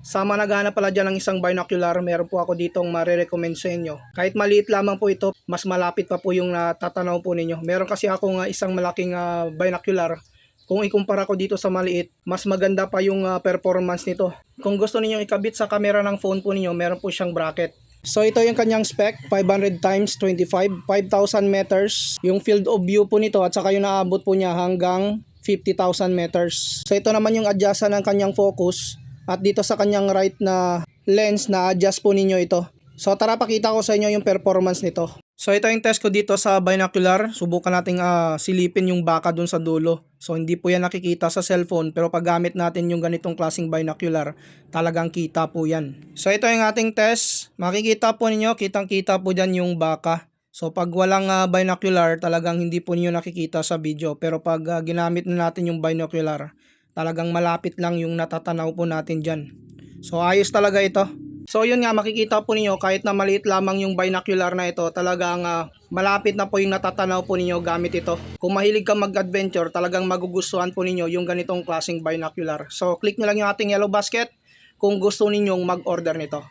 Sa mga naghahanap pala dyan ng isang binocular, meron po ako ditong marirecommend sa inyo. Kahit maliit lamang po ito, mas malapit pa po yung natatanaw po ninyo. Meron kasi akong isang malaking binocular. Kung ikumpara ko dito sa maliit, mas maganda pa yung performance nito. Kung gusto ninyong ikabit sa camera ng phone po ninyo, meron po siyang bracket. So ito yung kanyang spec, 500 times 25, 5,000 meters. Yung field of view po nito at saka yung naabot po niya hanggang 50,000 meters. So ito naman yung adjustan ng kanyang focus. At dito sa kanyang right na lens na adjust po ninyo ito. So tara pakita ko sa inyo yung performance nito. So ito yung test ko dito sa binocular. Subukan nating silipin yung baka dun sa dulo. So hindi po yan nakikita sa cellphone, pero pag gamit natin yung ganitong klaseng binocular, talagang kita po yan. So ito yung ating test. Makikita po ninyo, kitang kita po dyan yung baka. So pag walang binocular, talagang hindi po niyo nakikita sa video. Pero pag ginamit na natin yung binocular, talagang malapit lang yung natatanaw po natin dyan. So ayos talaga ito. So yun nga, makikita po ninyo kahit na maliit lamang yung binocular na ito, talagang malapit na po yung natatanaw po ninyo gamit ito. Kung mahilig ka mag-adventure, talagang magugustuhan po ninyo yung ganitong klaseng binocular. So click nyo lang yung ating yellow basket kung gusto ninyong mag-order nito.